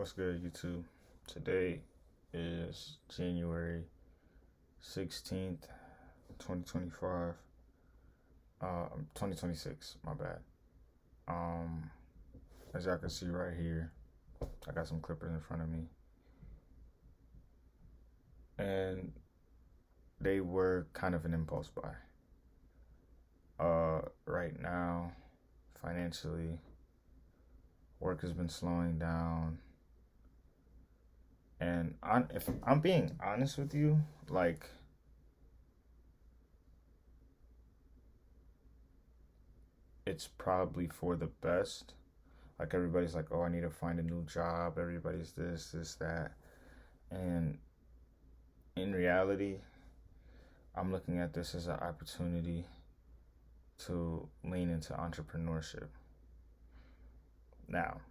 What's good, YouTube? Today is January 16th, 2025. 2026, my bad. Um, as y'all can see right here, I got some clippers in front of me. And they were kind of an impulse buy. Right now, financially, work has been slowing down. And if I'm being honest with you, like, it's probably for the best. Like, everybody's like, oh, I need to find a new job. Everybody's this, that. And in reality, I'm looking at this as an opportunity to lean into entrepreneurship. Now,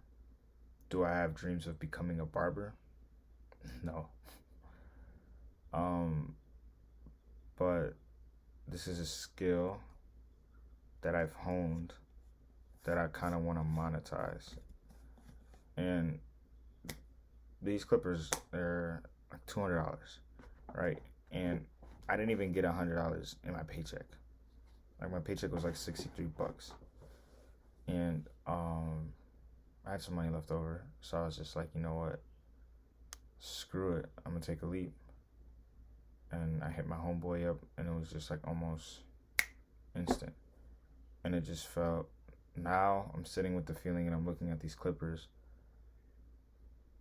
do I have dreams of becoming a barber? No. Um, but this is a skill that I've honed that I kind of want to monetize. And these clippers, they're like $200, right? And I didn't even get $100 in my paycheck. Like, my paycheck was like $63, and I had some money left over, so I was just like, you know what? Screw it. I'm gonna take a leap. And I hit my homeboy up, and it was just like almost instant. And it just felt. Now I'm sitting with the feeling, and I'm looking at these clippers.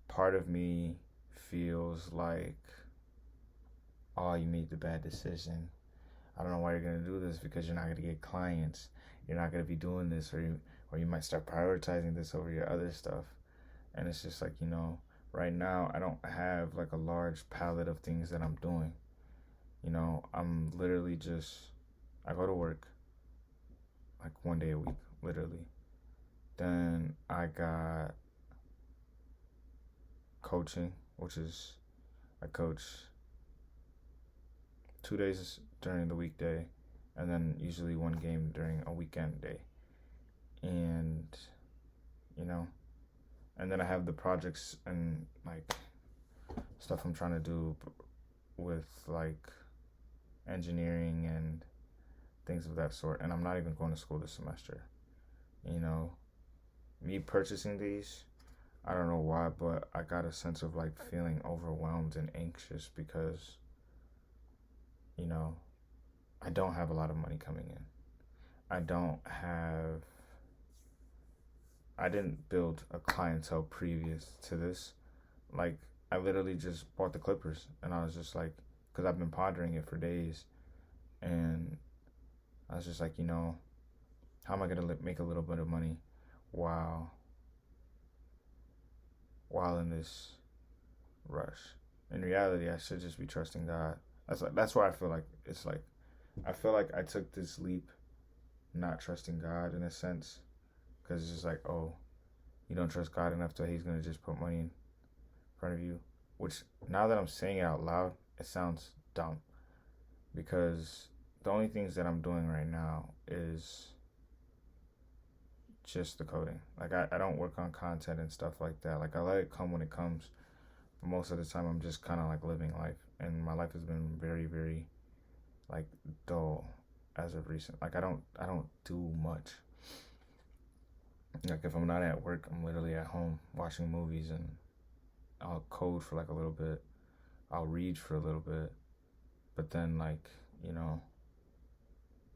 Part of me feels like, oh, you made the bad decision. I don't know why you're gonna do this, because you're not gonna get clients. You're not gonna be doing this, or you might start prioritizing this over your other stuff. And it's just like, right now I don't have like a large palette of things that I'm doing. I'm literally I go to work like one day a week, literally. Then I got coaching, which is I coach 2 days during the weekday, and then usually one game during a weekend day. And and then I have the projects and like stuff I'm trying to do with like engineering and things of that sort. And I'm not even going to school this semester. Me purchasing these, I don't know why, but I got a sense of like feeling overwhelmed and anxious because I don't have a lot of money coming in. I didn't build a clientele previous to this. Like, I literally just bought the clippers, and I was just like, because I've been pondering it for days, and I was just like, how am I gonna make a little bit of money while in this rush? In reality, I should just be trusting God. That's why I feel like it's like I feel like I took this leap not trusting God in a sense, because it's just like, oh, you don't trust God enough that He's gonna just put money in front of you. Which, now that I'm saying it out loud, it sounds dumb, because the only things that I'm doing right now is just the coding. Like, I don't work on content and stuff like that. Like, I let it come when it comes. But most of the time I'm just kind of like living life, and my life has been very, very like dull as of recent. Like, I don't do much. Like, if I'm not at work, I'm literally at home watching movies, and I'll code for like a little bit. I'll read for a little bit. But then, like,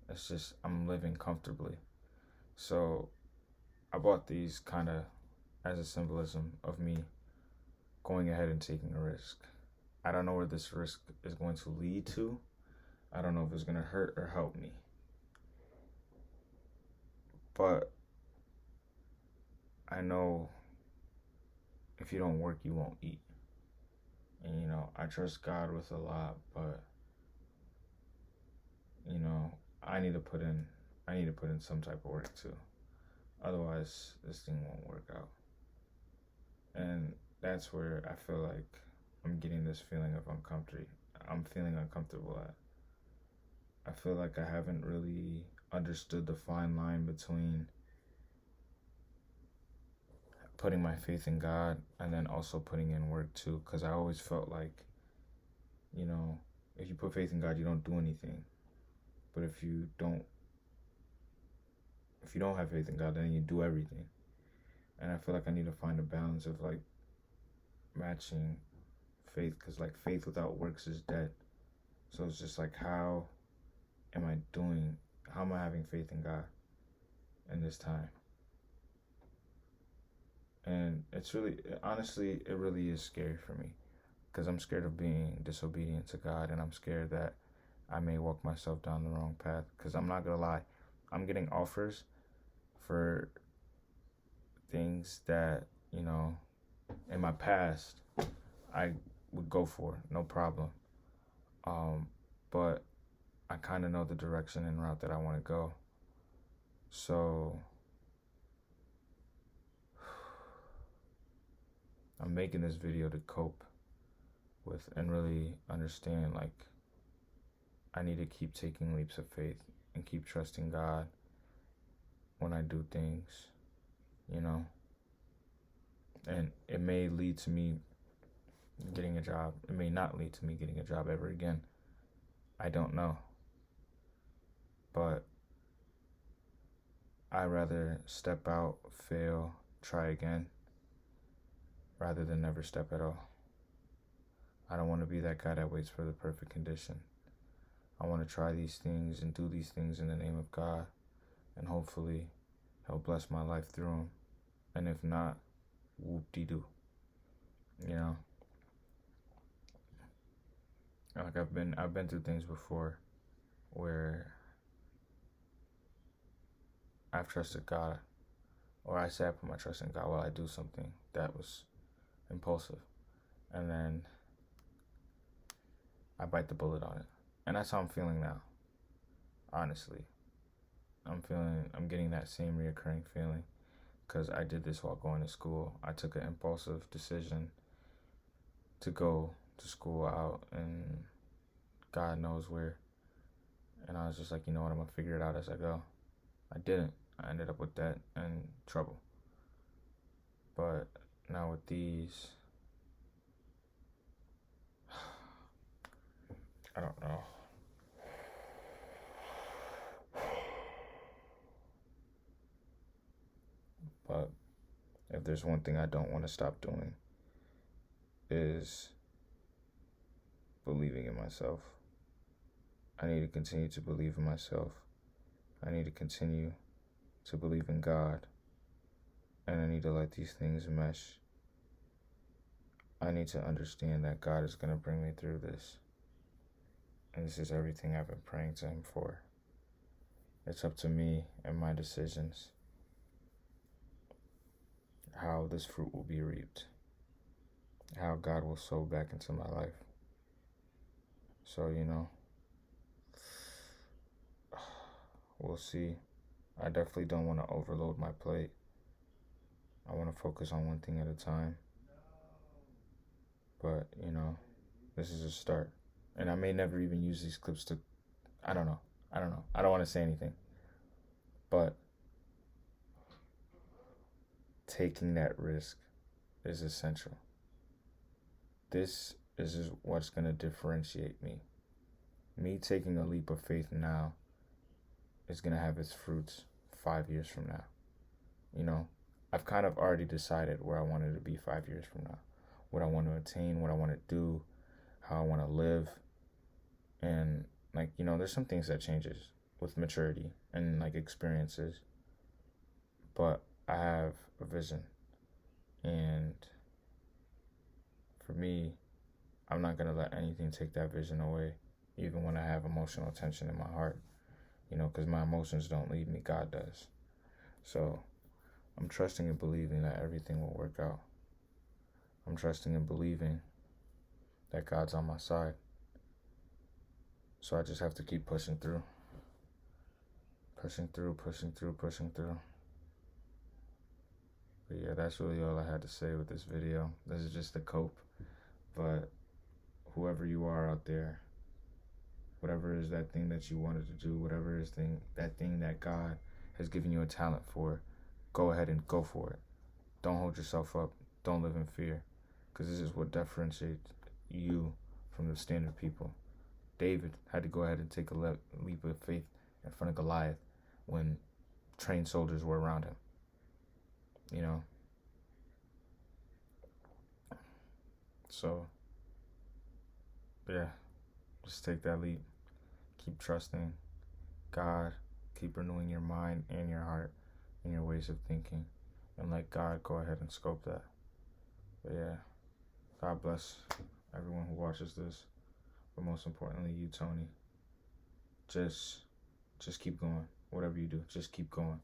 it's just, I'm living comfortably. So I bought these kind of as a symbolism of me going ahead and taking a risk. I don't know where this risk is going to lead to. I don't know if it's going to hurt or help me. But I know if you don't work, you won't eat. And, I trust God with a lot, but, I need to put in some type of work too. Otherwise, this thing won't work out. And that's where I feel like I'm getting this feeling of I'm feeling uncomfortable at. I feel like I haven't really understood the fine line between putting my faith in God and then also putting in work too, because I always felt like, if you put faith in God, you don't do anything. But if you don't have faith in God, then you do everything. And I feel like I need to find a balance of like matching faith, because like faith without works is dead. So it's just like, how am I having faith in God in this time? And it's really, honestly, it really is scary for me, because I'm scared of being disobedient to God, and I'm scared that I may walk myself down the wrong path. Because I'm not gonna lie, I'm getting offers for things that, in my past I would go for, no problem. But I kind of know the direction and route that I want to go. So I'm making this video to cope with and really understand, like, I need to keep taking leaps of faith and keep trusting God when I do things, and it may lead to me getting a job. It may not lead to me getting a job ever again. I don't know. But I'd rather step out, fail, try again, rather than never step at all. I don't want to be that guy that waits for the perfect condition. I want to try these things and do these things in the name of God, and hopefully He'll bless my life through them. And if not, whoop-de-doo. Like I've been through things before where I've trusted God, or I say I put my trust in God while I do something that was impulsive, and then I bite the bullet on it. And that's how I'm feeling now. Honestly, I'm getting that same reoccurring feeling, because I did this while going to school. I took an impulsive decision to go to school out and God knows where. And I was just like, you know what, I'm going to figure it out as I go. I didn't. I ended up with debt and trouble. But now with these, I don't know. But if there's one thing I don't want to stop doing, is believing in myself. I need to continue to believe in myself. I need to continue to believe in God. And I need to let these things mesh. I need to understand that God is going to bring me through this. And this is everything I've been praying to Him for. It's up to me and my decisions how this fruit will be reaped, how God will sow back into my life. So, we'll see. I definitely don't want to overload my plate. I want to focus on one thing at a time. But, this is a start. And I may never even use these clips to, I don't know. I don't want to say anything. But taking that risk is essential. This is what's going to differentiate me. Me taking a leap of faith now is going to have its fruits 5 years from now. I've kind of already decided where I wanted to be 5 years from now, what I want to attain, what I want to do, how I want to live. And there's some things that changes with maturity and experiences, but I have a vision, and for me, I'm not going to let anything take that vision away, even when I have emotional tension in my heart, because my emotions don't lead me, God does. So I'm trusting and believing that everything will work out. I'm trusting and believing that God's on my side. So I just have to keep pushing through. Pushing through. But yeah, that's really all I had to say with this video. This is just a cope. But whoever you are out there, whatever is that thing that you wanted to do, whatever is that thing that God has given you a talent for, go ahead and go for it. Don't hold yourself up. Don't live in fear, because this is what differentiates you from the standard people. David had to go ahead and take a leap of faith in front of Goliath when trained soldiers were around him. You know? So, yeah, just take that leap. Keep trusting God. Keep renewing your mind and your heart and your ways of thinking. And let God go ahead and scope that. But yeah, God bless everyone who watches this. But most importantly, you, Tony. Just keep going. Whatever you do, just keep going.